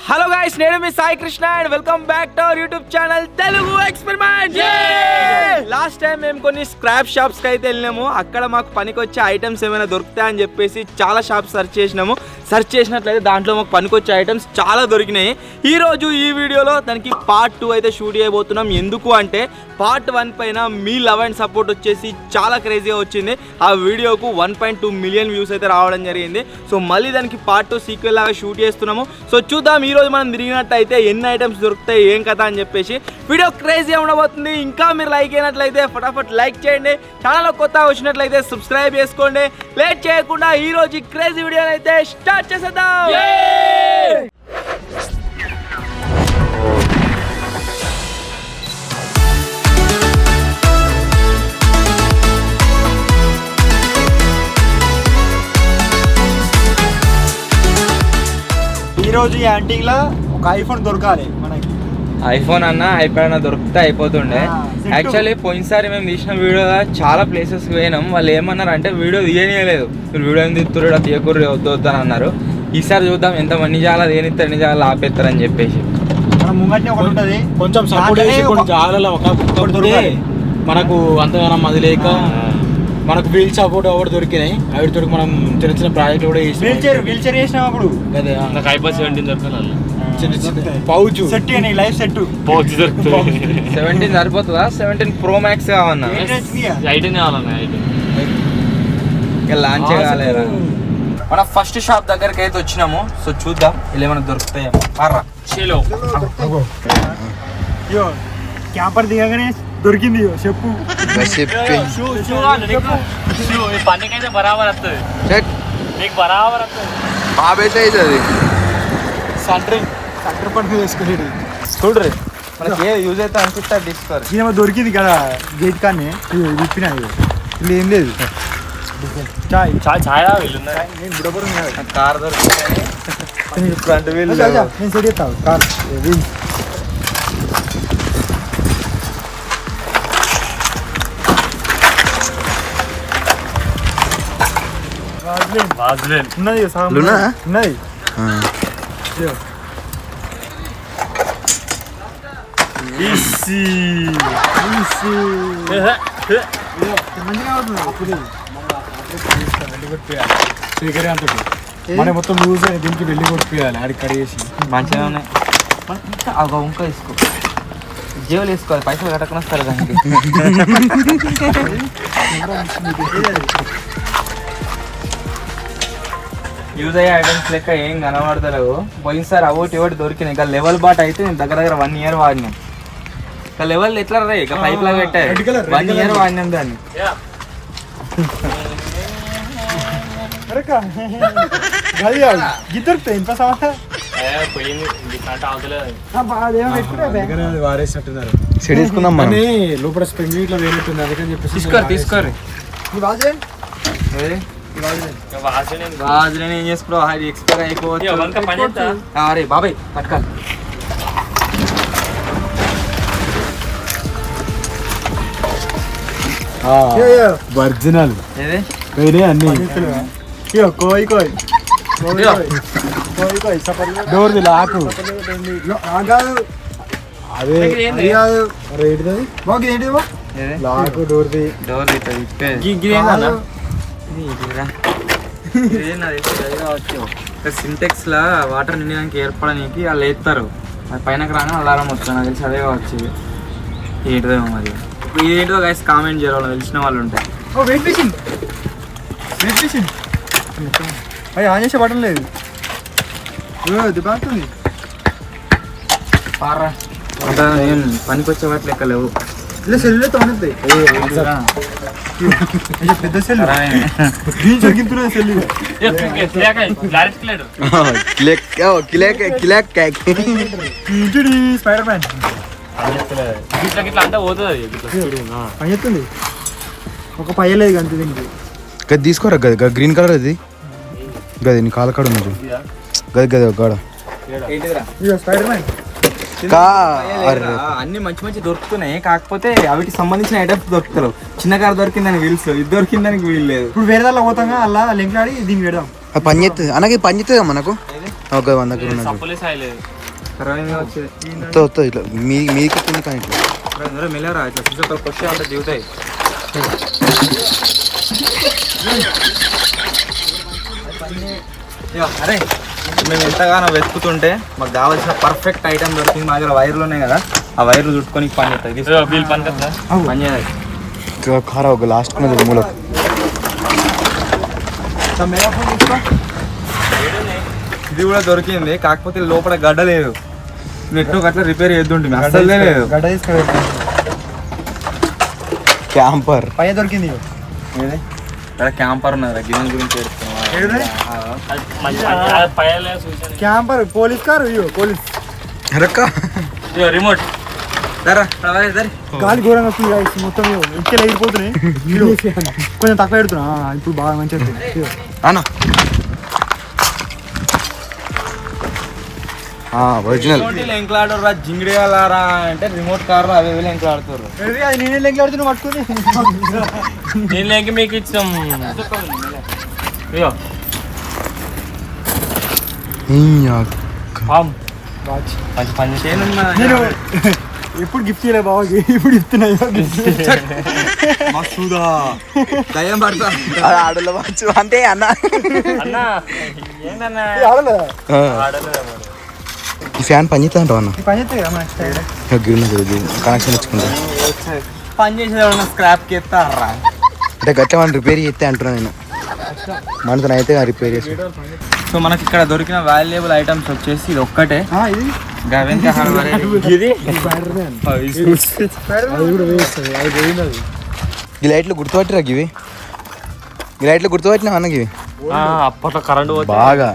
Hello guys, నేను మీ Sai Krishna and welcome back to our YouTube channel Telugu experiment. Last time మేము కొన్ని స్క్రాప్ షాప్స్ కి అయితే వెళ్ళినాము. అక్కడ మాకు పనికొచ్చే ఐటమ్స్ ఏమైనా దొరుకుతాయని చెప్పేసి చాలా షాప్స్ సెర్చ్ చేసినాము. సెర్చ్ చేసినట్లయితే దాంట్లో మాకు పనికొచ్చే ఐటమ్స్ చాలా దొరికినాయి. ఈ రోజు ఈ వీడియోలో దానికి పార్ట్ 2 అయితే షూట్ చేయబోతున్నాం. ఎందుకు అంటే పార్ట్ 1 పైన మీ లవ్ అండ్ సపోర్ట్ వచ్చేసి చాలా క్రేజీగా వచ్చింది. ఆ వీడియోకు 1.2 మిలియన్ వ్యూస్ అయితే రావడం జరిగింది. సో మళ్ళీ దానికి పార్ట్ 2 సీక్వెల్ లాగా షూట్ చేస్తున్నాము. సో చూద్దాం ఈ రోజు మనం తిరిగినట్టయితే ఎన్ని ఐటమ్స్ దొరుకుతాయి, ఏం కథ అని చెప్పేసి. వీడియో క్రేజీగా ఉండబోతుంది. ఇంకా మీరు లైక్ అయినట్లయితే ఫటాఫట్ లైక్ చేయండి. ఛానల్ కొత్తగా వచ్చినట్లయితే సబ్స్క్రైబ్ చేసుకోండి. లేట్ చేయకుండా ఈ రోజు క్రేజీ వీడియో అయితే స్టార్ట్ చేసేద్దాం. ఈరోజు ఈ యాంటీలో ఒక ఐఫోన్ దొరకాలి మనకి. ఐఫోన్ అన్న ఐప్యాడ్ అన్న దొరికితే అయిపోతుండే. యాక్చువల్లీ పోయినసారి మేము తీసిన వీడియోలో చాలా ప్లేసెస్ పోయినాం. వాళ్ళు ఏమన్నారు అంటే వీడియో తీయనియలేదు, మీరు వీడియో తీస్తుర్రు తీయకూర్రు వద్దు అని అన్నారు. ఈసారి చూద్దాం ఎంత మంది చాలా దేనిస్తారు ఎన్ని చాలా ఆపేస్తారని చెప్పేసి. మన ముంగట్నే ఒకటి ఉంటుంది, కొంచెం సపోర్ట్ చేసి కొన్ని జాగాలలో మనకు అంతగానం అది లేక మనకు వీల్ సపోర్ట్ ఒకటి దొరికినాయి. వాటితో మనం చిన్న చిన్న ప్రాజెక్ట్ కూడా వీల్ చైర్ చేసినాం. అప్పుడు నాకు ఐఫోన్ 17 దొరకాలి. చిన్న చిన్న pouch set life set pouch దొరుకుతుంది. 17 సరిపోతుందా? 17 ప్రో మ్యాక్స్ కావన్నా? 18 కావాలన్నా. ఇంకా లాంచ్ కాలేరా. మన ఫస్ట్ షాప్ దగ్గరికి అయితే వచ్చినాము. సో చూద్దాం ఇలా ఏమైనా దొరుకుతాయేమో. క్యాంపర్ దిగగానే దొరికింది చెప్పు. పన్నీకైతే బరాబర్ వస్తుంది, నీకు బరాబర్ వస్తుంది. సెంటర్ పని వేసుకునేది చూడ్రి, మనకి ఏ యూజ్ అయితే అనిపిస్తే తీసుకోరు. సినిమా దొరికింది కదా గేట్ కానీ విప్పినా. ఇలా ఏం లేదు. చాయ్ కార్ దొరుకుతుంది. ఫ్రంట్ వీల్ నేను సెట్ చేస్తాను. కార్ వీల్ ఉన్నది ఉన్నది. మన మొత్తం లూజ్ దీనికి వెళ్ళి కొట్టిపోయాలి. ఆడికి కడిగేసి మంచిగా ఉన్నాయి. ఇంకా తీసుకో, జేబులు వేసుకోవాలి, పైసలు కట్టకుండా వస్తారు దానికి. యూజ్ అయ్యే ఐటమ్స్ లెక్క ఏం కనబడతలేవు. పోయినసారి ఒకటి ఒకటి దొరికినాయి. ఇంకా లెవెల్ బాట్ అయితే నేను దగ్గర 1 ఇయర్ వాడినాం. ఇంకా లెవెల్ ఎట్లా రే ఇక పైప్ లాగా పెట్టారు. 1 ఇయర్ వాడినాం దాన్ని. వారేసుకున్నాం లోపల స్ప్రింగ్ ఇట్లా వేరేటుంది. అందుకని చెప్పేసి తీసుకోరు. ఏం చేసుకో, అది ఎక్స్పైర్ అయిపోవచ్చు. అరే బాబాయ్ పట్టుకోవాలి. ఒరిజినల్ వేరే అన్ని. కోయ్ కోయ్ డోర్ లాకు అదే లాకు డోర్ది. సింటెక్స్ లా వాటర్ నిండడానికి ఏర్పడడానికి వాళ్ళు ఎత్తారు. అది పైనకి రాగా అలారం వస్తుంది. నాకు తెలిసి అదే కావచ్చు. ఏంటిదో మరి ఏంటిదో గైస్ కామెంట్ చేయాలి తెలిసిన వాళ్ళు ఉంటాయి. అయ్యి ఆన్ చేసే బటన్ లేదు. బాగుంది పారా పనికి వచ్చే వాటి లెక్క లేవు. ఇలా సెల్లులో తోనుతాయి. పెద్ద సెల్ స్పైడర్ మ్యాన్ పనిచేస్తుంది. ఒక పయ్యలేదు అంతే దీనికి. గది తీసుకోరా. గది గ్రీన్ కలర్ అది గది నీ కాల కాడ ఉన్నది. గది గది ఒక కాడ స్పైడర్ మ్యాన్. అన్ని మంచి మంచి దొరుకుతున్నాయి, కాకపోతే అవికి సంబంధించిన ఐటమ్స్ దొరుకుతారు. చిన్న కార్ దొరికిందని వీల్స్, ఇది దొరికిందని వీల్ లేదు. ఇప్పుడు వేరే దాంట్లో పోతాగా అలా లింక్ ఆడి దీన్ని పెడదాం. పని చేస్తుంది అనకి పని చేస్తుంది మనకు. సపోలే సాయలేదు వస్తుంది ఇట్లా మీకి కింద కానీ ఇట్లా మెల్లరా ఇట్లా ఫిజికల్ క్వశ్చన్ అంటే దిగుతాయి. అరే మేము ఎంతగానో వెతుకుతుంటే మాకు కావాల్సిన పర్ఫెక్ట్ ఐటమ్ దొరికింది. మా దగ్గర వైర్లు ఉన్నాయి కదా, ఆ వైర్లు చుట్టుకొని పని చేస్తాయి. పని చేయాలి. ఖారా ఒక లాస్ట్ మూలకు ఇది కూడా దొరికింది, కాకపోతే లోపల గడ్డ లేదు. నెట్ అట్లా రిపేర్ చేద్దుంటుంది, అసలే లేదు. గడ్డ తీసుకురా క్యాంపర్ పై దొరికింది. ఇక్కడ క్యాంపర్ ఉన్నది, గేమ్ గురించి క్యాంపర్ పోలీస్ కారు. ఇయ్యో పోలీస్ రక్క రిమోట్ గాలి ఘోరంగా వస్తుంది guys. మొత్తం ఇచ్చే లేకపోతున్నాయి. కొంచెం తక్కువ పెడుతున్నా, ఇప్పుడు బాగా మంచిగా అన్న ఒరిజినల్ ఎంకలాడరా జింగిడియాలారా అంటే రిమోట్ కార్ లో అవి ఎంకలాడుతారు. అది నేనే లెంకి ఆడుతున్నా పట్టుకుని నేను లేక మీకు ఇచ్చాం. నేను ఎప్పుడు గిఫ్ట్ చేయలే బాబాకి, ఇప్పుడు ఇస్తున్నాయి. మస్తుదా దయ్యం పడతా ఆడలో వచ్చు అంతే అన్న. ఈ ఫ్యాన్ పని చేస్తా అంటావు అన్న? పని చేస్తే కదా నెక్స్ట్ కనెక్షన్ ఇచ్చుకుంటా. పని చేసేది స్క్రాప్ కి ఎత్తారా అంటే గట్ల మనం రిపేర్ చేస్తే అంటున్నా నేను. మనతో అయితే రిపేర్ చేసి. సో మనకి ఇక్కడ దొరికిన వాల్యుయబుల్ ఐటమ్స్ వచ్చేసి ఇది ఒక్కటే. ఇది ఈ లైట్లు గుర్తుపట్టిరా గివి? ఈ లైట్లు గుర్తుపట్టినా అన్న గివి? అప్పట్లో కరెంట్ బాగా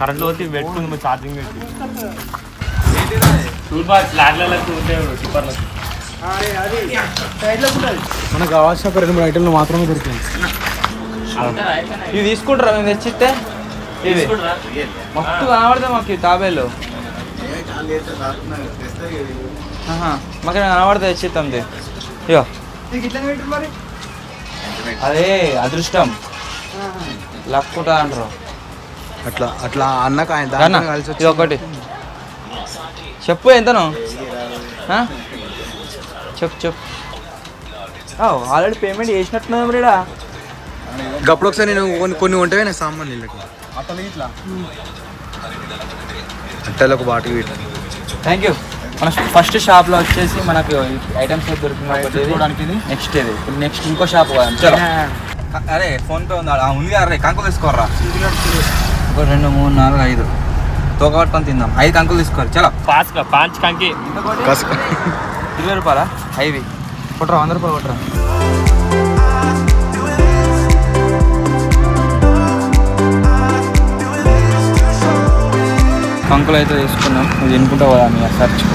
కరెంట్ పోతే పెట్టుకుంది ఛార్జింగ్ పెట్టి. మనకు కావాల్సిన ఒక 2-3 ఐటెంలు మాత్రమే దొరికింది. ఇవి తీసుకుంటారా మేము తెచ్చిస్తే? ఇది మస్తు కనబడతాయి మాకు ఈ తాబేలు. మాకు కనబడతాయి, తెచ్చిస్తాం. ఇగో అదే అదృష్టం లక్కుంటా అంటారు. అట్లా అట్లా అన్నకు ఆయన దాంట్లో కలిసి ఇది ఒకటి చెప్పు. ఎంతను చెప్పు. ఆల్రెడీ పేమెంట్ చేసినట్టున్నా రీడా. గప్పుడు ఒకసారి నేను కొన్ని ఉంటవే నా సామాన్లు ఇళ్ళకి అట్టలో ఒక బాటిల్ వీటి. Thank you. మన ఫస్ట్ షాప్లో వచ్చేసి మనకు ఐటమ్స్ దొరికింది. నెక్స్ట్ ఇది నెక్స్ట్ ఇంకో షాప్. అరే ఫోన్పే ఉంది అరే కంకులు తీసుకోర్రా. 1 2 3 4 5 తోకపట్టుకొని తిందాం. 5 కంకులు తీసుకోరు. చలో 5 కంకి 20 రూపాయలా? 5 కొట్టరా, 100 రూపాయలు కొట్టరా. కంకులు అయితే తీసుకున్నాం. నువ్వు తినుకుంటావు కదా మీ సర్చ్కు.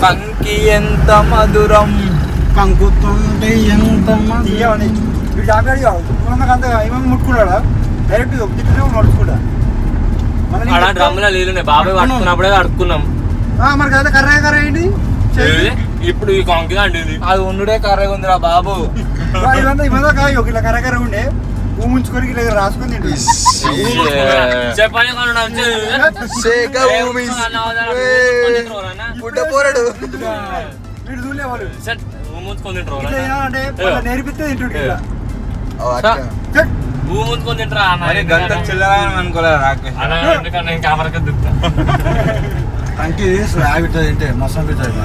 కంకి ఎంత మధురం, కంకుతుంటే ఎంత వీడు జాగ్రత్త అంత ఏమేమి ముట్టుకున్నాడా డైరెక్ట్ తిట్టు నడుచుకుంటా. డ్రమ్ములో నీళ్ళు బాబాయ్ పట్టుకున్నప్పుడే అడుక్కున్నాం. మనకి అయితే కర్ర ఏంటి ఇప్పుడు ఈ కంకి అండి అది ఉండుడే కర్రగా ఉందిరా బాబు. ఇవంతా కాయ ఇట్లా కర్ర ఉండే ఊముంచుకొని ఇట్లా రాసుకొని తింటు. చెప్పని వీడు చూడలే వాళ్ళు అంటే నేర్పిస్తే తింటుండే. ముంచుకొని తింటారా గంట చిల్లరా అనుకోలేదు రాకేష్. ఎందుకంటే కెమెరాకి దిగుతా కంకి హ్యాబిట్ తింటే మస్తు అనిపిస్తుంది.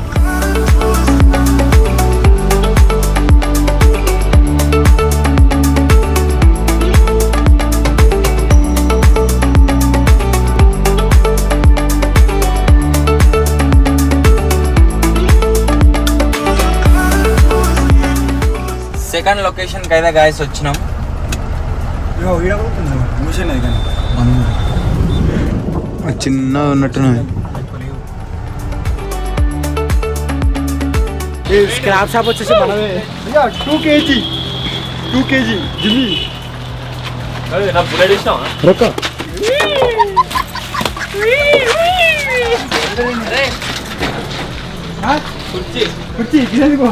సెకండ్ లొకేషన్కి అయితే గాయస్ వచ్చినాం. చిన్న ఉన్నట్టున్నది. స్క్రాప్ షాప్ వచ్చేసి మనమే. 2 kg జిమ్మి బుల్లెట్ ఇష్టం రొక్క కుర్చీ కుర్చీ గిరేదిగో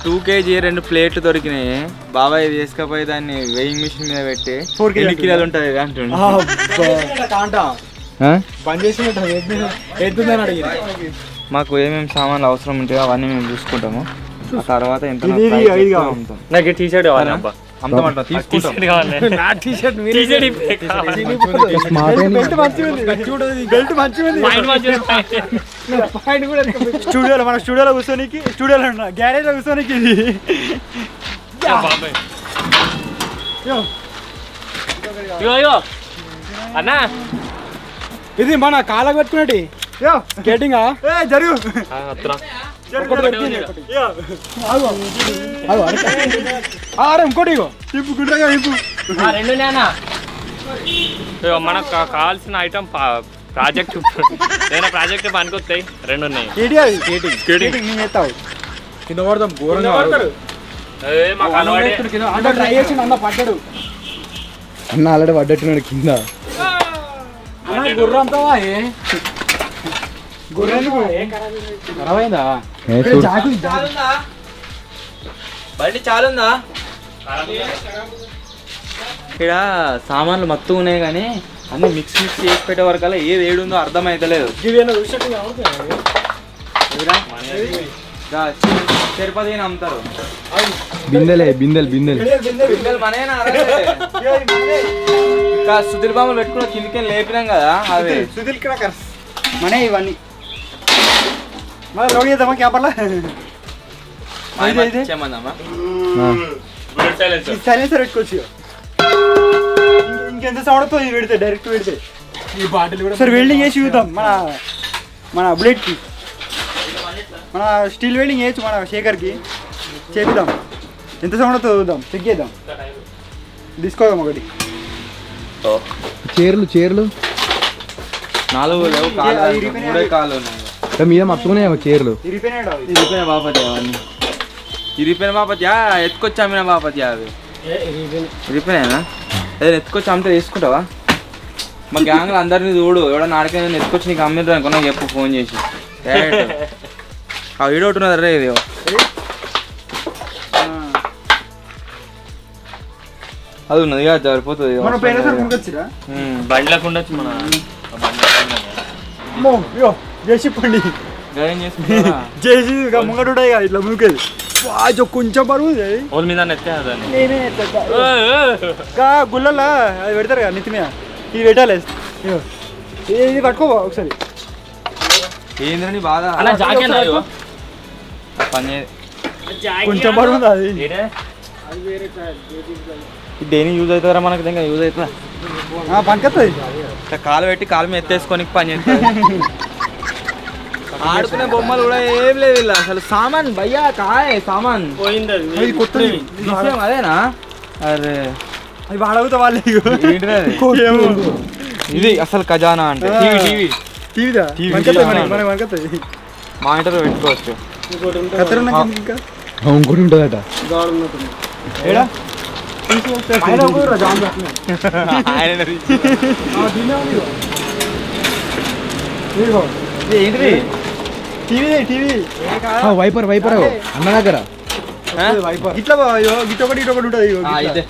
2 kg 2 ప్లేట్లు దొరికినాయి. బాబాయ్ ఇది వేసుకపోయి దాన్ని వెయింగ్ మిషన్ మీద పెట్టి 4 కిలోలు ఉంటుంది అంటుండే. బంద్ చేసి ఎద్దుందని అడిగింది. మాకు ఏమేమి సామాన్లు అవసరం ఉంటాయో అవన్నీ మేము చూసుకుంటాము. ఆ తర్వాత ఎంత నాకు టీ షర్ట్ కావాలి అబ్బా. అమ్ముతామంటాం, తీసుకుంటాం. నా టీ షర్ట్ స్టూడియోలో మన స్టూడియోలో కూర్చోనికి స్టూడియోలో గ్యారేజ్ లో కూర్చోనికి అన్నా ఇది మన కాళ్ళకు పెట్టుకునేటి స్కేటింగ్ జరుగు ఇంకోటి ఇగో ఇప్పు గుండ్రగా ఇప్పు రెండు మనకు కావాల్సిన ఐటమ్ ప్రాజెక్ట్ ఏదైనా ప్రాజెక్ట్ పనికొస్తాయి. రెండు ఉన్నాయి. స్కేటింగ్ నేను చేస్తావు కింద పడదాం ఘోరంగా మాకు అలవాటే. అంటే ట్రై చేసి అన్న పడ్డాడు. అన్న ఆల్రెడీ పడ్డట్టున్నాడు కింద. గుర్రంతా ఖరాబైందా? బండి చాలుందా? ఇక్కడ సామాన్లు మత్తు ఉన్నాయి కానీ అన్ని మిక్స్ చేసి పెట్టే వరకల్లా ఏది ఏడుందో అర్థమైతలేదు. తిరుపతి అమ్ముతారు బిందెలే బిందెలు బిందెలు పిల్లలు మనేనా? సుధీర్ బాబులు పెట్టుకున్న కిందికి లేపినాం కదా అవి సుధీర్ క్రాకర్స్ మనే ఇవన్నీ మళ్ళీ లోడ్ చేద్దామా క్యాపర్లా చేయమన్నామా? సైలెన్సర్ పెట్టుకోవచ్చు. ఇంకెంత సౌండ్ వస్తుంది పెడితే డైరెక్ట్ పెడితే. ఈ బాటిల్ కూడా సార్ వెల్డింగ్ వేసి చూద్దాం మన బుల్లెట్కి. మన స్టీల్ వెల్డింగ్ వేయచ్చు మన శేఖర్కి చేపిద్దాం. ఎంత సౌండ్ వస్తుందో చూద్దాం, చెక్ చేద్దాం, తీసుకోదాం ఒకటి. చీరలు 4 లేవు, కాళ్ళు 3 కాళ్ళు ఉన్నాయి. మీద మర్చుకున్నాయి చీరలు. ఇరిపోయిన బాపతి అవన్నీ ఇరిపోయిన బాపతి ఎత్తుకొచ్చి అమ్మిన బాపతి అవి ఇరిపోయినా ఏదైనా ఎత్తుకొచ్చి అమ్మితే తీసుకుంటావా? మా గ్యాంగ్లో అందరినీ చూడు, ఎవడన్నా ఆడికైనా ఎత్తుకొచ్చి నీకు అమ్మిరు అనుకున్నా చెప్పు ఫోన్ చేసి. ఆ వీడియో ఒకటి ఉన్నది రే, ఇది అది ఉన్నది కదా సరిపోతుంది. బండ్లకు ఉండొచ్చు మన చేసి పండి గైన్ చేసుకుంటా చేసి ముంగడు ఇట్లా ముందుకేది కొంచెం బరువు ఓల్ మీద ఎత్తే గుళ్ళలా అది పెడతారు కదా నెత్తి మీద, ఇది పెట్టాలి. ఇది పట్టుకో ఒకసారి. ఏంద్రని బాధ అలా జాకెట్ పని కొంచెం బరువు ఉంది అది. దేని యూజ్ అవుతారా మనకు? ఇంకా యూజ్ అవుతుందా? పనికొస్తుంది. కాలు పెట్టి కాలు మీద ఎత్తేసుకొని పని చేస్తుంది. ఆడుకునే బొమ్మలు కూడా ఏం లేదు ఇలా అసలు. సామాన్ భయ్యా కాయ్ సామాన్ పోయింది. అది కొత్తది విషయం అదేనా? అరే అది వాడవుతా వాళ్ళు ఏంటిది అది? ఇది అసలు ఖజానా అంటే టీవీదా మనకి పనికొస్తుంది. మానిటర్ పెట్టుకోవచ్చు. ఇంకా ఇంకోటి ఉంటుందట. ఏడా ఏంటిది? టీవీ వైపర్ అన్న దగ్గర ఇట్లా ఇటొకటి ఉంటుంది. అయితే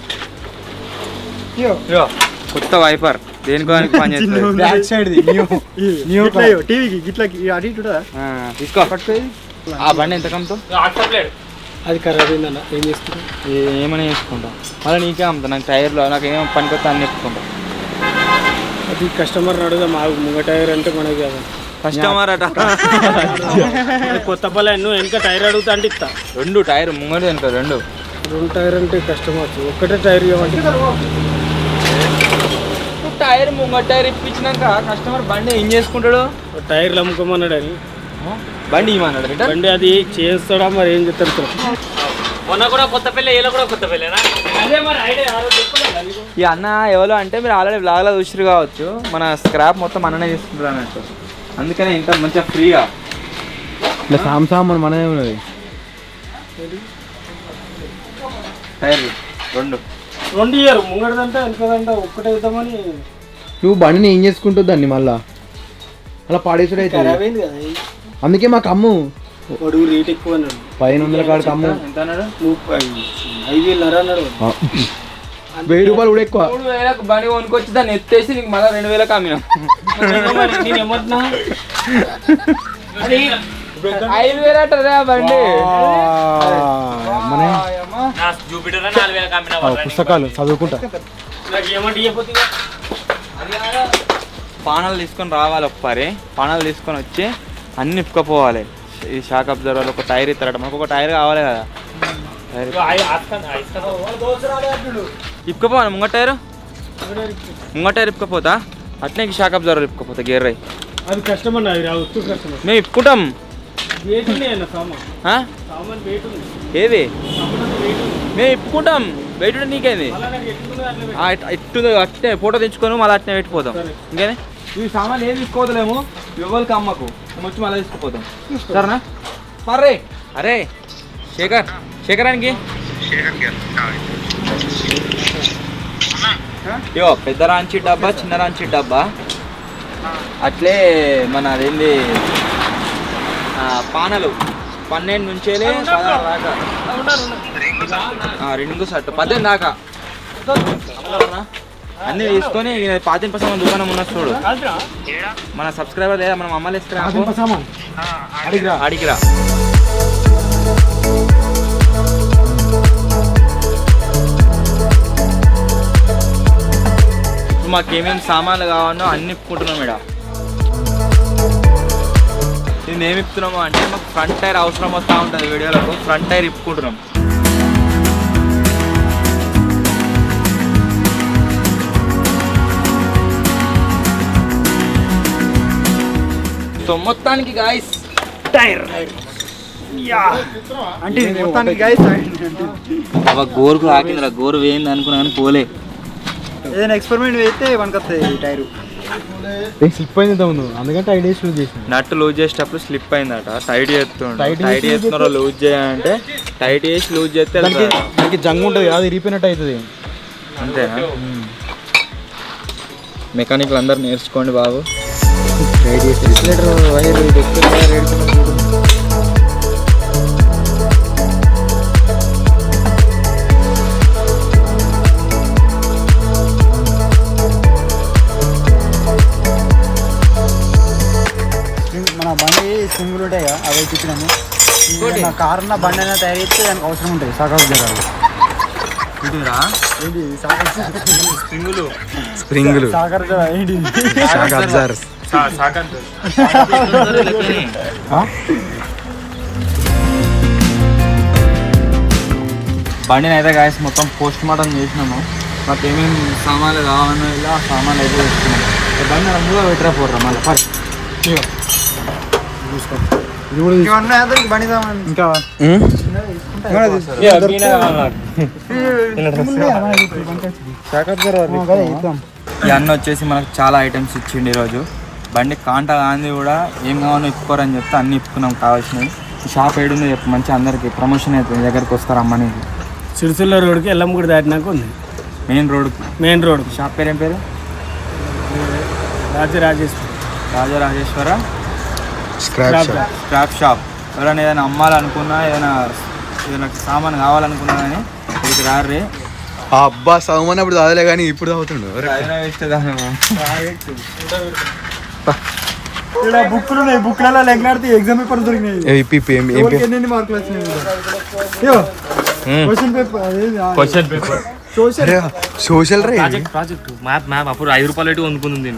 కొత్త వైపర్ దేనికి పని చేస్తుంది. బ్యాక్ సైడ్ టీవీకి ఇట్లా అటు ఇటు తీసుకో. ఆ బండి ఎంత కమ్ముతో? అది ఖరాబ్ అయిందన్న. ఏం చేస్తుంది? ఏమని చేసుకుంటాం మళ్ళీ నీకే అమ్ముతా. నాకు టైర్లో నాకు ఏమో పనికొస్తా అని చెప్పుకుంటాం. అది కస్టమర్ అడుగుదా మాకు ముంగ టైర్ అంటే మనకి కదా కస్టమర్ అట. కొత్త పల్లె నువ్వు వెనక టైర్ అడుగుతా అంటే ఇస్తా. 2 టైర్ ముంగడు వెనక 2 టైర్ అంటే కస్టమర్స్ ఒక్కటే టైర్ ఇవ్వండి. టైర్ ముంగ టైర్ ఇప్పించినాక కస్టమర్ బండి ఏం చేసుకుంటాడు? టైర్లు అమ్ముకోమన్నాడు అని బండి ఇవ్వమన్నాడు. బండి అది చేస్తాడా మరి ఏం చెప్తారు? మొన్న కూడా కొత్త పెళ్ళి, ఏలో కూడా కొత్త పెళ్ళేనా? అదే మరి ఐడియా ఈ అన్న ఎవరో అంటే మీరు ఆల్రెడీ బ్లాగ్లో చూసిరు కావచ్చు. మన స్క్రాప్ మొత్తం అన్ననే తీసుకుంటారు అన్నట్టు. అందుకనే ఇంత మంచిగా ఫ్రీగా ఇట్లా సామాన్ మనమే ఉన్నది. టైర్లు 2 ఇయర్ ముంగడదంటే వెనకదంటే ఒక్కటే ఇద్దామని. నువ్వు బండిని ఏం చేసుకుంటావు దాన్ని మళ్ళా అలా పాడేసుడు అయితే. అందుకే మాకు అమ్ము వాడు రేట్ ఎక్కువ అన్నాడు. 500 కాడికి అమ్ము. ఎంత అన్నాడు? 5,500 అన్నాడు. 1000 రూపాయలు కూడా ఎక్కువ. 3000కు బండి కొనుక్కొచ్చి దాన్ని ఎత్తేసి నీకు మళ్ళీ 2000కి అమ్మినాం. నేను ఏమంటున్నా, 5000 అంటారా బండి? మన జూపిటర్ 4,000 అమ్మినా పుస్తకాలు చదువుకుంటా. నాకు ఏమంటే చెప్పొద్దు. పానాలు తీసుకొని రావాలి ఒకసారి. పానాలు తీసుకొని వచ్చి అన్ని ఇప్పుకపోవాలి. ఈ షాక్ అబ్జర్వర్ ఒక టైర్ ఇస్తారట, మనకు ఒక టైర్ కావాలి కదా. టైర్ ఇప్పుకపోవాలి. ముంగ టైర్ ఇప్పుకపోతా, అట్లే షాక్ అబ్జర్వర్ ఇప్పుకపోతా. గేర్ రై అది కష్టమన్నా, అది రావు కష్టం. మేము ఇప్పుకుంటాం. వెయిట్ ఉన్నాయి అన్న సామాన్, ఆ? సామాన్ వెయిట్ ఉంది. ఏది సామాన్ వెయిట్ ఉంది. మేము ఇప్పుకుంటాం. వెయిట్ ఉంటే నీకేంది? అలా నాకు ఎట్లుందో అట్లా ఇట్టు అట్నే ఫోటో తెచ్చుకొని మళ్ళీ అట్నే పెట్టిపోతాం. ఇంకేనే ఈ సామాన్ ఏం తీసుకోవద్దులేము, ఎవరికి అమ్మకు. మేము వచ్చి మళ్ళీ తీసుకుపోతాం. సరేనా? మర్రే అరే శేఖరానికి ఇయో పెద్ద రాంచి డబ్బా, చిన్న రాంచి డబ్బా. అట్లే మన అదేంది పానలు 12 నుంచి 16 దాకా, రింగు షర్ట్ 18 దాకా అన్నీ తీసుకొని 15% దుకాణం ఉన్న చూడు. మన సబ్స్క్రైబర్ లేదా మనం అమ్మలు ఇస్తారా అడిగిరా. ఇప్పుడు మాకు ఏమేమి సామాన్లు కావాలో అన్ని ఇప్పుకుంటున్నాం ఇక్కడ. ఇది ఏమి ఇప్పుతున్నాము అంటే మాకు ఫ్రంట్ టైర్ అవసరం వస్తూ ఉంటుంది వీడియోలకు. ఫ్రంట్ టైర్ ఇప్పుకుంటున్నాం. సో మొత్తానికి గాయస్ టైర్ అంటే మొత్తానికి గైస్ గోరుకు రాకిందిరా. గోరు వేయింది అనుకున్నా కానీ పోలే. ఏదైనా ఎక్స్పెరిమెంట్ వేస్తే వస్తుంది ఈ టైరు. స్లిప్ అయింది ముందు, అందుకని టైట్ వేసి లూజ్ చేసిన. నట్టు లూజ్ చేసేటప్పుడు స్లిప్ అయిందట. టైట్ చేస్తున్నారో లూజ్ చేయాలంటే టైట్ చేసి లూజ్ చేస్తే దానికి జంగ్ ఉంటుంది, అది ఇరిగిపోయినట్టు అవుతుంది. అంతేనా? మెకానిక్లు అందరు నేర్చుకోండి బాబు. టైట్ చేసి రిఫ్లెక్టర్ వైర్ మన బండి స్ప్రింగులు ఉంటాయి కదా, అవి ఇచ్చినాము. నా కార్ ఉన్న బండి అయినా తయారు చేస్తే దానికి అవసరం ఉంటుంది సాకాబ్ జరాలు. ఏంటి స్ప్రింగులు సాగర్ ఏంటి బండిని అయితే గాయస్ మొత్తం పోస్ట్ మార్టం చేసినాము. మాకు ఏమేమి సామాన్లు కావాలన్నా ఇలా ఆ సామాన్లు అయితే వేసుకున్నాము. బండి రంగుగా పెట్టరా పోర్రా మళ్ళీ ఫస్ట్. ఇవన్నీ బండి ఇంకా ఈ అన్న వచ్చేసి మనకు చాలా ఐటమ్స్ ఇచ్చిండు ఈరోజు. బండి కాంట గాంధీ కూడా ఏం కావాలో ఇప్పుకోరని చెప్తే అన్ని ఇప్పుకున్నాం కావాల్సినవి. ఈ షాప్ ఏడుందో చెప్పు, మంచిగా అందరికి ప్రమోషన్ అవుతుంది. దగ్గరికి వస్తారు అమ్మని. సిరిసిల్ల రోడ్కి ఎల్లమ్మగుడి దాటినాక ఉంది. మెయిన్ రోడ్ షాప్ పేరు ఏం పేరు? Rajarajeshwara scrap shop. ఎవరైనా ఏదైనా అమ్మాలనుకున్నా, ఏదైనా సామాన్ కావాలనుకున్నా కానీ ఇక్కడికి రారే. అబ్బా సామాన్ అప్పుడు తాగలే కానీ ఇప్పుడు తాగుతుండు. బుక్లు ఉన్నాయి, బుక్లలో లెక్కలాడితే ఎగ్జామ్ పేపర్ దొరికినాయి. ఎన్ని మార్కులు వచ్చినాయి? Question paper social project map అప్పుడు 5 రూపాయలు పెట్టి కొనుక్కుంది.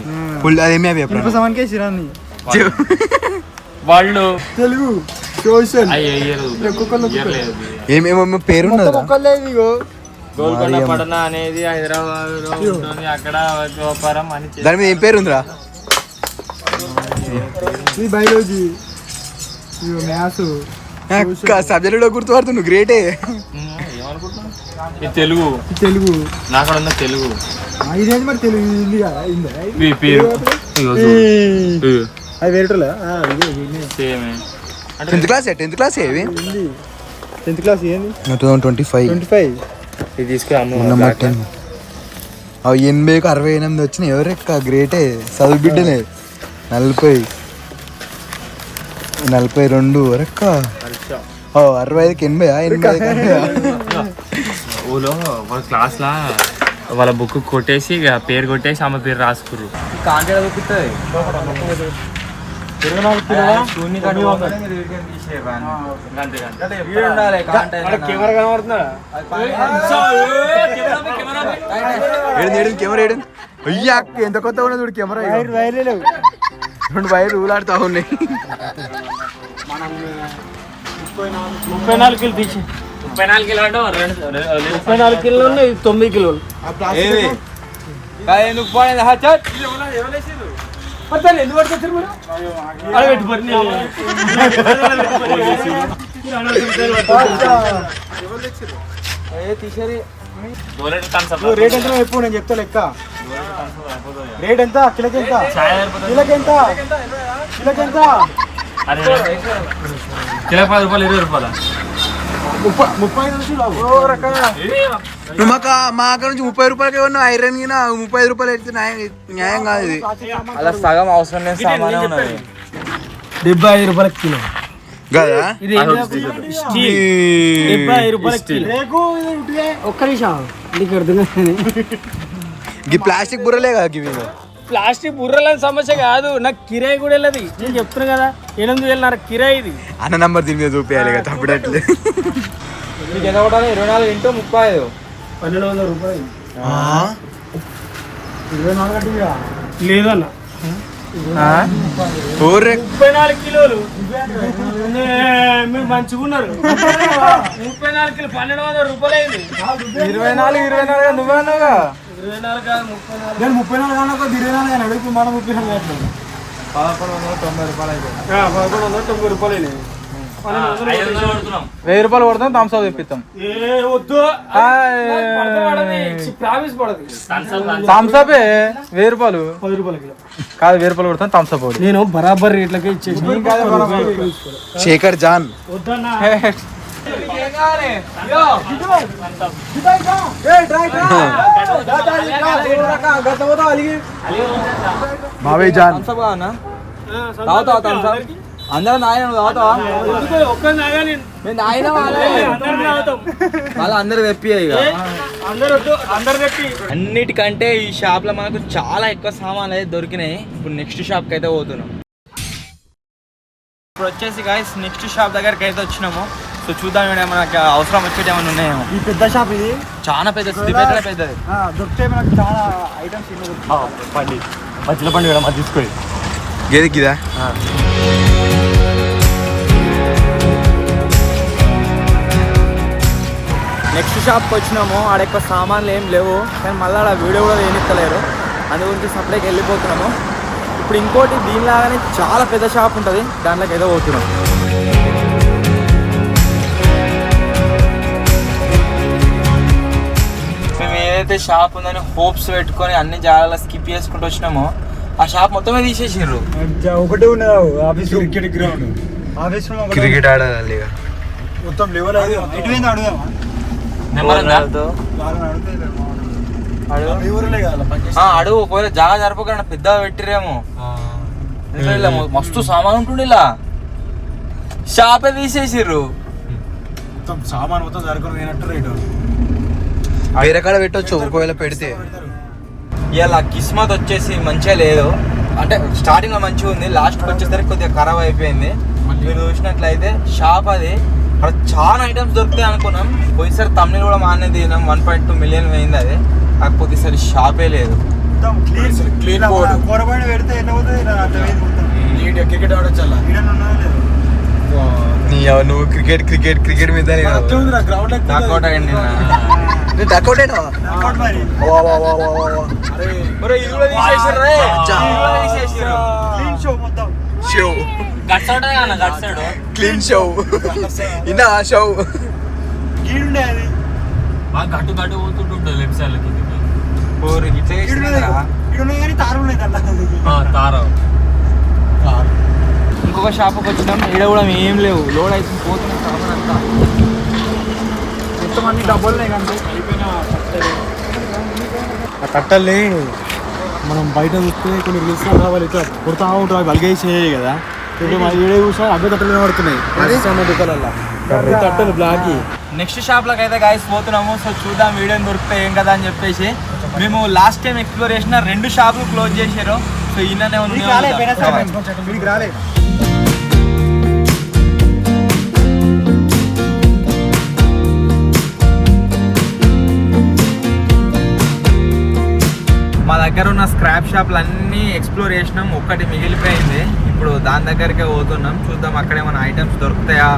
సమాన్కే చిరాన్ని వాళ్ళు తెలుగు సోషల్ ఏమేమో పేరు గోల్కొండ పడన అనేది హైదరాబాద్ లో ఉంటుంది. అక్కడ వ్యాపారం అని దాని మీద ఏం పేరు ఉందిరా? బయాలజీ, మ్యాథ్స్ సబ్జెక్ట్ గుర్తుపడుతుండు. గ్రేటే. ఏమనుకుంటున్నా తెలుగు నాకు ఉన్న తెలుగు ఇదేంటి మరి తెలుగు అది వేరేటోళ్ళ సేమ్. 10th క్లాస్ ఏవి? 10th క్లాస్ ఏంది? 2025 ఇది తీసుకురా. 80కు 68 వచ్చినాయి. ఎవరెక్క గ్రేటే. చదువు బిడ్డలే 40. 42 వరక్క 65కి 80 ఊలో వాళ్ళ క్లాస్లా వాళ్ళ బుక్ కొట్టేసి ఇక పేరు కొట్టేసి ఆమె పేరు రాసుకుర్రు. కాంటాక్ట్ చూపిస్తుంది. 24 కిలోలా కెమెరా కనబడుతుందా? కెమెరా ఏడు అయ్యా ఎంత కొత్త ఉన్నది చూడు కెమెరా. వైర్లే లేవు. 2 వైర్లు ఊలాడుతా ఉన్నాయి. 34 కిలో తీసి 34 కిలో అంటే 34 కిలోలు ఉన్నాయి, 9 కిలోలు. ఎందుకు పోయింది హచ్చట్ ఎందుకు పట్టుకొచ్చారు మీరు? అలా పెట్టి పని తీసేది. రేట్ ఎంత చెప్పు, నేను చెప్తా లెక్క. రేట్ ఎంత? కిలోకి ఎంత? కిలోకి ఎంత? కిలోకి ఎంత? కిలో 10 రూపాయలు 20 రూపాయలు 35 నుంచి నువ్వు మా అక్కడ నుంచి 30 రూపాయలకి ఏమన్నా ఐరన్ గిన 35 రూపాయలు ఎడితే న్యాయం కాదు ఇది. అలా సగం అవసరం లేని సామానే ఉన్నది. 75 రూపాయల కిలో కదా ఇది. 75 రూపాయల కిలో. ఒక్క నిమిషం నీకు అర్థం కాదు. ఈ ప్లాస్టిక్ బుర్రలే కదా ఇవి. ప్లాస్టిక్ బుర్రలేని సమస్య కాదు, నాకు కిరాయి కూడా వెళ్ళదు. నేను చెప్తున్నా కదా 8,000 కిరాయి ఇది. అన్న నంబర్ దీని మీద చూపించాలి కదా తప్పుడట్లే. మీకు ఎంత కొట్టాలి? 24 × 35 1,200 రూపాయలు. 24 గంటలుగా లేదన్న. 34 కిలోలు మీరు మంచిగా ఉన్నారు. 34 కిలో 1,200 రూపాయలు అయింది. 24 నువ్వే అన్నావుగా. 24 కాదు 34. నేను 34 కన్నా 24 అని అడుగు. మనం 34 1190 రూపాయలు అయిపోయింది. 1190 రూపాయలు అయినాయి. 1000 రూపాయలు కొడతాం, థమ్స్ అప్ తెప్పిస్తాం. వద్దు ప్రామిస్ పడదు. థమ్స్ అప్ 1000 రూపాయలు 10 రూపాయల కిలో కాదు, 1000 రూపాయలు కొడతాం థమ్స్ అప్. నేను బరాబర్ రేట్లకే ఇచ్చేసి. శేఖర్ జాన్ వద్దన్నా. మావే జాన్ అందరూ నాయన తాగుతావా? ఒక్క నాగా నేను మేము నాయన వాళ్ళ అందరు తెప్పి ఇక అందరు వద్దు, అందరు తెప్పి. అన్నిటికంటే ఈ షాప్ లో మనకు చాలా ఎక్కువ సామాన్లు అయితే దొరికినాయి. ఇప్పుడు నెక్స్ట్ షాప్ కి అయితే పోతున్నాం. ఇప్పుడు వచ్చేసి గాయస్ నెక్స్ట్ షాప్ దగ్గరికి అయితే వచ్చినాము. సో చూద్దాం మనకి అవసరం వచ్చేటి ఏమైనా ఉన్నాయేమో. ఈ పెద్ద షాప్ ఇది చాలా పెద్దది, సిద్దిపేటలో పెద్దది. దొరికితే మనకు చాలా ఐటమ్స్ పండి మధ్యలో పండి కూడా తీసుకో. గేదికిదా నెక్స్ట్ షాప్కి వచ్చినాము. ఆడ ఎక్కువ సామాన్లు ఏం లేవు, కానీ మళ్ళీ ఆడ వీడియో కూడా వేయనిస్తలేరు. అందు గురించి సప్లైకి వెళ్ళిపోతున్నాము. ఇప్పుడు ఇంకోటి దీనిలాగానే చాలా పెద్ద షాప్ ఉంటుంది, దాంట్లోకి ఏదో పోతున్నాం. మేము ఏదైతే షాప్ ఉందని హోప్స్ పెట్టుకొని అన్ని జాగాలో స్కిప్ చేసుకుంటూ వచ్చినామో ఆ షాప్ మొత్తమే తీసేసారు. ఒకటే ఉన్నది office, cricket ground. Office cricket ఆడాలి మొత్తం లెవెల్ ఎటువైంది అడుగుదామా? అడుగు, ఒకవేళ జాగా జరపకుండా పెద్దగా పెట్టిరేమో. ఇలా మస్తు సామాన్ ఉంటుండే, ఇలా షాపే తీసేసిర్రు. మొత్తం సామాన్ మొత్తం జరుగుతుంది పోయినట్టు రేటు. వేరే కాడ పెట్టొచ్చు ఒకవేళ పెడితే. ఇలా కిస్మత్ వచ్చేసి మంచిగా లేదు, అంటే స్టార్టింగ్ లో మంచిగా ఉంది, లాస్ట్కి వచ్చేసరికి కొద్దిగా ఖరాబ్ అయిపోయింది. మీరు చూసినట్లయితే షాప్ అది అక్కడ చాలా ఐటమ్స్ దొరుకుతాయి అనుకున్నాం. పోయిసారి తమిళ కూడా మానే తినాం, 1.2 మిలియన్ పోయింది అది. కాకపోతే ఈసారి షాపే లేదు. క్లీన్ బోర్డు పెడితే ఎట్లా పోతుంది? క్రికెట్ ఆడొచ్చు. నువ్వు క్రికెట్ క్రికెట్ క్రికెట్ మీద గ్రౌండ్ నాకౌట్ అయ్యండి. డక్అవుట్ క్లీన్ షో ఇన్నా షో గట్టు గట్టు పోతుంటుంది లెఫ్ట్ సైడ్ తారా. ఇంకొక షాప్కి వచ్చినాం, ఈడ కూడా ఏం లేవు, లోడ్ అయితే పోతున్నాం సామాన్ అంతా. మొత్తం అన్ని డబ్బులు ఆ కట్టల్ని మనం బయట చూస్తే కొన్ని రిలీజ్ కావాలి, ఇట్లా కొడతా ఉంటాం, అవి బలిగేసి చేయాలి కదా. ఇప్పుడు మా వీడియో చూసా అవే తట్టలు కనబడుతున్నాయి కర్రీ తట్టలు బ్లాక్. నెక్స్ట్ షాప్లోకి అయితే గాయస్ పోతున్నాము. సో చూద్దాం వీడియోని దొరికితే ఏం కదా అని చెప్పేసి. మేము లాస్ట్ టైం ఎక్స్ప్లోర్ చేసిన 2 షాపులు క్లోజ్ చేశారు. సో ఈయననే ఉంది. మా దగ్గర ఉన్న స్క్రాప్ షాప్లు అన్నీ ఎక్స్ప్లోర్ చేసినాం. ఒక్కటి మిగిలిపోయింది. ఇప్పుడు దాని దగ్గరికే పోతున్నాం. చూద్దాం అక్కడ ఏమైనా ఐటమ్స్ దొరుకుతాయా,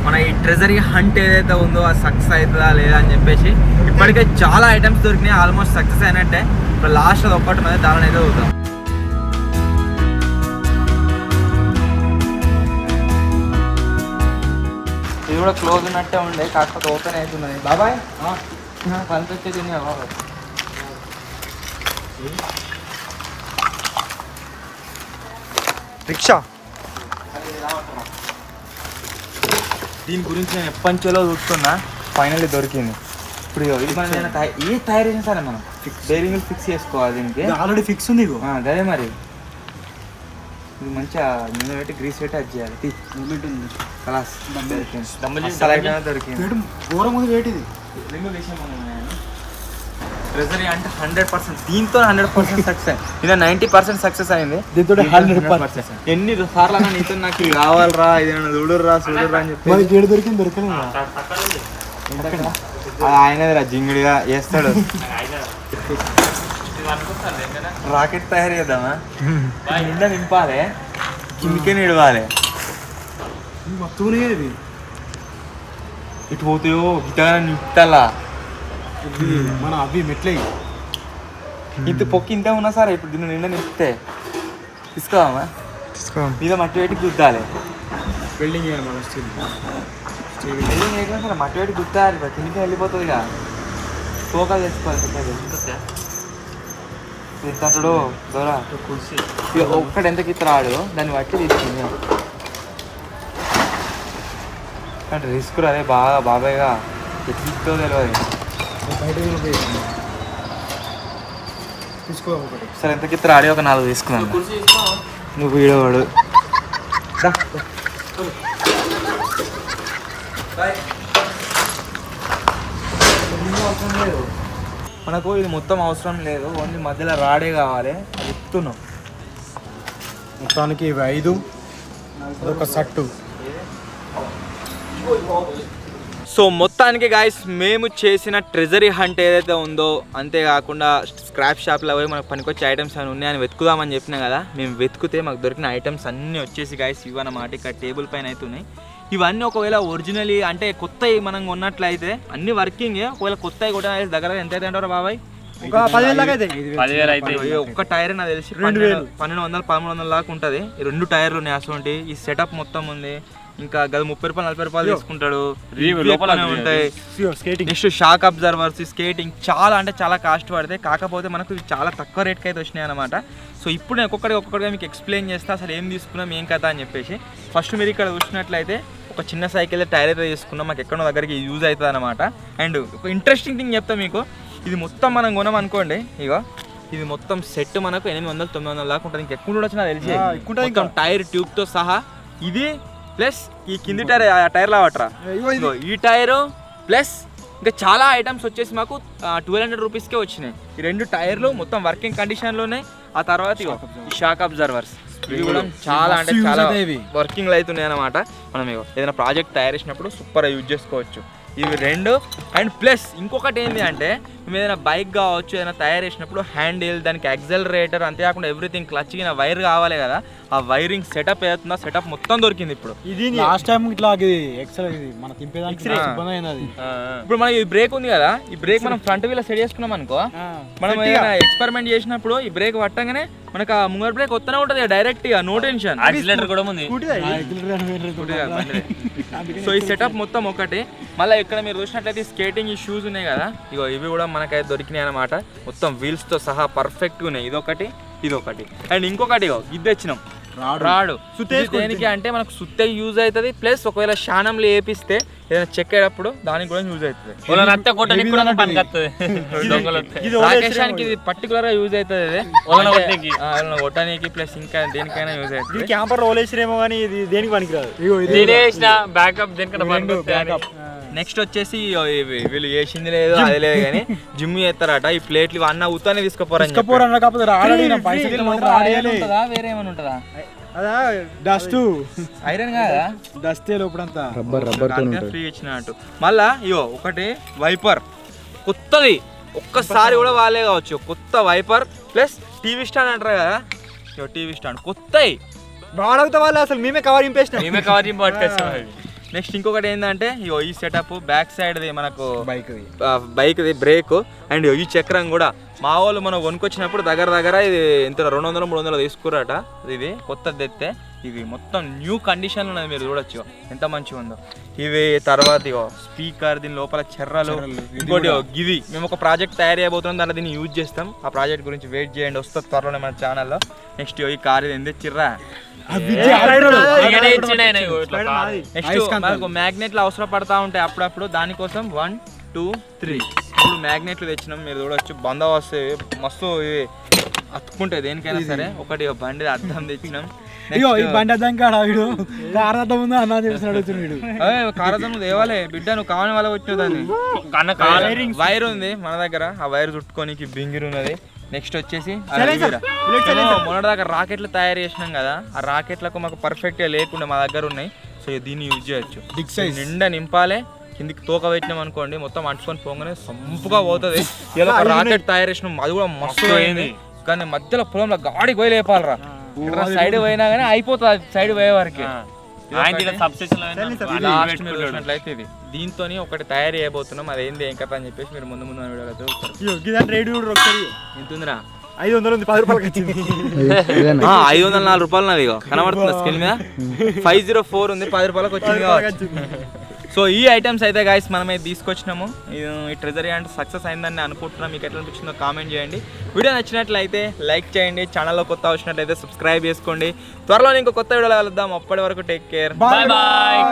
మన ఈ ట్రెజరీ హంట్ ఏదైతే ఉందో అది సక్సెస్ అవుతుందా లేదా అని చెప్పేసి. ఇప్పటికే చాలా ఐటమ్స్ దొరికినాయి, ఆల్మోస్ట్ సక్సెస్ అయినట్టే. ఇప్పుడు లాస్ట్ అది ఒక్కటి మీద దాని అయితే పోతాం. ఇది కూడా క్లోజ్ ఉన్నట్టే ఉండే, కాకపోతే ఓపెన్ అవుతున్నది. బాబాయ్ పంపించే తిన్నా బాబాయ్. రిక్షా దీని గురించి నేను ఎప్పటిలో చూస్తున్నా, ఫైనల్లీ దొరికింది. ఇప్పుడు ఇది మనం ఏ తయారు చేసినా సరే మనం బేరింగ్ ఫిక్స్ చేసుకోవాలి. దీనికి ఆల్రెడీ ఫిక్స్ ఉంది. అదే మరి ఇది మంచిగా నూనె పెట్టి గ్రీస్ పెట్టి అది చేయాలి. కలాస్ దొరికింది. ఘోరం ఉంది వెయిట్ ఇది. ట్రెజరీ అంటే 100%, దీంతో 100% సక్సెస్. ఇది 90% సక్సెస్ అయింది. దీంతో 100%. ఎన్ని సార్లు నీతో నాకు ఇది కావాలరా, ఇది చూడుర్రా చూడుర్రా అని చెప్పి దొరికింది. ఆయనదిరా జింగిడిగా వేస్తాడు. రాకెట్ తయారు చేద్దామా, నిండా నింపాలి, కిందికే నిడవాలి. మొత్తం ఇటు పోతాయో ఇటగా నింపుతాలా. మన అవి మెట్లే ఇంత పొక్కి ఇంత ఉన్నా సరే. ఇప్పుడు దీన్ని నిండా నింపితే తీసుకోవామా, మీద మట్టి పెట్టి గుద్దాలి. బిల్డింగ్ చేయాలి మన స్టీల్ బిల్డింగ్ వేయకుండా సరే మట్టి పెట్టి గుద్దాలి. కిందికి వెళ్ళిపోతుంది ఇక. తోకాలు తెచ్చుకోవాలి. తింటాడు దూరా ఒక్కడు ఎంత కిత్త రాడు, దాన్ని బట్టి తీసుకుంది. అంటే రిస్క్ అదే బాగా బాబాయ్గా ఎట్లితో తెలియదు. తీసుకోవాలి. సరే ఎంత కిత్త రాడి ఒక 4 తీసుకున్నాను. నువ్వు వీడవాడు మనకు ఇది మొత్తం అవసరం లేదు, ఓన్లీ మధ్యలో రాడే కావాలి. అది ఎత్తున్నాం. మొత్తానికి ఇవి 5, అదొక సట్టు. సో మొత్తానికి గాయస్ మేము చేసిన ట్రెజరీ హంట్ ఏదైతే ఉందో, అంతేకాకుండా స్క్రాప్ షాప్లో పోయి మనకు పనికొచ్చే ఐటమ్స్ అని ఉన్నాయని వెతుకుదామని చెప్పినా కదా. మేము వెతుకుతే మాకు దొరికిన ఐటమ్స్ అన్నీ వచ్చేసి గాయస్ ఇవన్నమాట. ఇక్కడ టేబుల్ పైన అవుతున్నాయి. ఇవన్నీ ఒకవేళ ఒరిజినలీ అంటే కొత్తవి మనం కొన్నట్లయితే అన్ని వర్కింగ్. ఒకవేళ కొత్తవి కూడా దగ్గర ఎంత అయితే అంటారు బాబాయ్? ఒక 10,000 దాకా అయితే. 10,000 అయితే. ఒక్క టైర్ నాకు తెలిసి 1200-1300 దాకా ఉంటుంది. 2 టైర్లు ఉన్నాయి అసలు. ఈ సెటప్ మొత్తం ఉంది. ఇంకా గది 30 రూపాయలు 40 రూపాయలు తీసుకుంటాడు. ఉంటాయి. నెక్స్ట్ షాక్ అబ్జర్వర్స్, స్కేటింగ్ చాలా అంటే చాలా కాస్ట్ పడతాయి. కాకపోతే మనకు చాలా తక్కువ రేట్కి అయితే వచ్చినాయి అనమాట. సో ఇప్పుడు నేను ఒక్కొక్కటిగా మీకు ఎక్స్ప్లెయిన్ చేస్తా అసలు ఏం తీసుకున్నాం ఏం కదా అని చెప్పేసి. ఫస్ట్ మీరు ఇక్కడ చూసినట్లయితే ఒక చిన్న సైకిల్ టైర్ అయితే తీసుకున్నాం. మాకు ఎక్కడో దగ్గరికి యూజ్ అవుతుంది అనమాట. అండ్ ఒక ఇంట్రెస్టింగ్ థింగ్ చెప్తా మీకు. ఇది మొత్తం మనం కొనం అనుకోండి, ఇగో ఇది మొత్తం సెట్ మనకు 800-900 దాకా ఉంటుంది. ఇంకెక్కువ కూడా వచ్చినా తెలిసి మొత్తం టైర్ ట్యూబ్తో సహా. ఇది ప్లస్ ఈ కింది టైర్, ఆ టైర్ లావట్రా, ఈ టైరు ప్లస్ ఇంకా చాలా ఐటమ్స్ వచ్చేసి మాకు 1200 రూపీస్కే వచ్చినాయి. ఈ 2 టైర్లు మొత్తం వర్కింగ్ కండిషన్లోనే. ఆ తర్వాత ఈ షాక్ అబ్జర్వర్స్ ఇవి కూడా చాలా అంటే చాలా వర్కింగ్లో అవుతున్నాయి అనమాట. మనం ఏదైనా ప్రాజెక్ట్ తయారు చేసినప్పుడు సూపర్గా యూజ్ చేసుకోవచ్చు ఇవి 2. అండ్ ప్లస్ ఇంకొకటి ఏంటి అంటే, మేము ఏదైనా బైక్ కావచ్చు ఏదైనా తయారు చేసినప్పుడు హ్యాండిల్, దానికి యాక్సలరేటర్, అంతేకాకుండా ఎవ్రీథింగ్ క్లచ్కి వైర్ కావాలి కదా. ఆ వైరింగ్ సెటప్ ఏదైతుందో సెటప్ మొత్తం దొరికింది. ఇప్పుడు ఇది లాస్ట్ టైం ఇట్లా ఎక్స్ట్రా ఇది మన తింపేదానికి ఇబ్బంది అయినది. ఇప్పుడు మనకి ఈ బ్రేక్ ఉంది కదా, ఈ బ్రేక్ మనం ఫ్రంట్ వీల్ సెట్ చేసుకున్నాం అనుకో, మనం ఏదైనా ఎక్స్పెరిమెంట్ చేసినప్పుడు ఈ బ్రేక్ పట్టగానే మనకు ఆ ముంగర్ బ్రేక్ వస్తూనే ఉంటుంది డైరెక్ట్ గా, నో టెన్షన్. యాక్సిలరేటర్ కూడా ఉంది. సో ఈ సెటప్ మొత్తం ఒకటి. మళ్ళీ ఇక్కడ మీరు చూసినట్లయితే స్కేటింగ్ ఈ షూస్ ఉన్నాయి కదా, ఇగో ఇవి కూడా మనకైతే దొరికినాయి అనమాట. మొత్తం వీల్స్ తో సహా పర్ఫెక్ట్ గా ఉన్నాయి. ఇదొకటి, ఇదొకటి. అండ్ ఇంకొకటి ఇది తెచ్చినాం రాడు. సుత్తే ఇది దేనికి అంటే మనకు సుత్తే యూజ్ అవుతుంది, ప్లస్ ఒకవేళ శానంలో వేపిస్తే ఏదైనా చెక్కేటప్పుడు దానికి కూడా యూజ్ అవుతుంది. రాకేశానికి ఇది పర్టికులర్ గా యూజ్ అవుతుంది, కొట్టడానికి ప్లస్ ఇంకా దేనికైనా యూజ్ అవుతుంది. క్యాంపర్ రోలేసిరేమో కానీ ఇది దేనికి పనికిరాదు. నెక్స్ట్ వచ్చేసి వీళ్ళు చేసింది లేదు అది లేదు కానీ జిమ్ చేస్తారట. ఈ ప్లేట్లు అన్న ఉత్తానే తీసుకుపోరని వేరే ఏమైనా ఉంటుందా? అదా డస్ట్ ఐరన్ కాదా? డస్టే లోపడంతా ఫ్రీ ఇచ్చినట్టు. మళ్ళా ఇవో ఒకటి వైపర్ కొత్తది, ఒక్కసారి కూడా వాళ్ళే కావచ్చు. కొత్త వైపర్ ప్లస్ టీవీ స్టాండ్ అంటారు కదా, ఇవో టీవీ స్టాండ్ కొత్తవి బాగుతా వాళ్ళు అసలు మేమే కవర్ ఇంపేసినాం. నెక్స్ట్ ఇంకొకటి ఏంటంటే ఇగో ఈ సెటప్ బ్యాక్ సైడ్ది మనకు బైక్ది బ్రేక్ అండ్ ఈ చక్రం కూడా మా వాళ్ళు మనం కొనుక్కొచ్చినప్పుడు దగ్గర ఇది ఎంత 200-300 తీసుకురాట. ఇది కొత్తది తెస్తే ఇది మొత్తం న్యూ కండిషన్ ఉన్నది, మీరు చూడొచ్చు ఎంత మంచిగా ఉందో. ఇవి తర్వాత ఇగో స్పీకర్, దీని లోపల చెర్రలు, ఇంకోటి గివి మేము ఒక ప్రాజెక్ట్ తయారు చేయబోతున్నాం, దాంట్లో దీన్ని యూజ్ చేస్తాం. ఆ ప్రాజెక్ట్ గురించి వెయిట్ చేయండి, వస్తుంది త్వరలోనే మన ఛానల్లో. నెక్స్ట్ ఈ కార్ ఇది ఏంది చిర్రా, నెక్స్ట్ మనకు మ్యాగ్నెట్లు అవసరం పడతా ఉంటాయి అప్పుడప్పుడు, దానికోసం 1, 2, 3 ఇప్పుడు మ్యాగ్నెట్లు తెచ్చినాం, మీరు చూడొచ్చు. బందా వస్తాయి మస్తు, ఇవి అతుక్కుంటాయి దేనికైనా సరే. ఒకటి బండి అద్దం తెచ్చినాం. కారదం తేవాలే బిడ్డ, నువ్వు కావని వాళ్ళ వచ్చిన దాన్ని. వైర్ ఉంది మన దగ్గర, ఆ వైర్ చుట్టుకోనికి బింగిరు ఉన్నది. నెక్స్ట్ వచ్చేసి మొన్నటిదాకా రాకెట్లు తయారు చేసినాం కదా, ఆ రాకెట్లకు మాకు పర్ఫెక్ట్ గా లేకుండా మా దగ్గర ఉన్నాయి. సో దీన్ని యూజ్ చేయొచ్చు. నిండా నింపాలే, కిందికి తోక పెట్టినాం అనుకోండి మొత్తం అంటుకొని పోగానే సంపుగా పోతుంది. ఇలా ఒక రాకెట్ తయారు చేసినాం, అది కూడా మస్తు అయింది. కానీ మధ్యలో పొలంలో గాడికి పోయి లేపాలరా, సైడ్ పోయినా కానీ అయిపోతుంది సైడ్ పోయే వరకు. చూసినట్లయితే ఇది దీంతో ఒకటి తయారు చేయబోతున్నాం, అదేంది ఏం కథ అని చెప్పేసి మీరు ముందు వీడియోలో చూస్తారు. ఎంతుందిరా? 500 ఉంది, 10 రూపాయలకి వచ్చింది. 504 రూపాయలు నాది కనబడుతుంది స్క్రీన్ మీద. 504 ఉంది, 10 రూపాయలకు వచ్చింది కావచ్చు. సో ఈ ఐటమ్స్ అయితే గాయస్ మనమైతే తీసుకొచ్చినాము. ఈ ట్రెజరీ అంటే సక్సెస్ అయిందని అనుకుంటున్నాం. మీకు ఎట్లా అనిపించిందో కామెంట్ చేయండి. వీడియో నచ్చినట్లయితే లైక్ చేయండి, ఛానల్లో కొత్త వచ్చినట్లయితే సబ్స్క్రైబ్ చేసుకోండి. త్వరలో ఇంకో కొత్త వీడియోలో కలుద్దాం. అప్పటి వరకు టేక్ కేర్, బాయ్ బాయ్.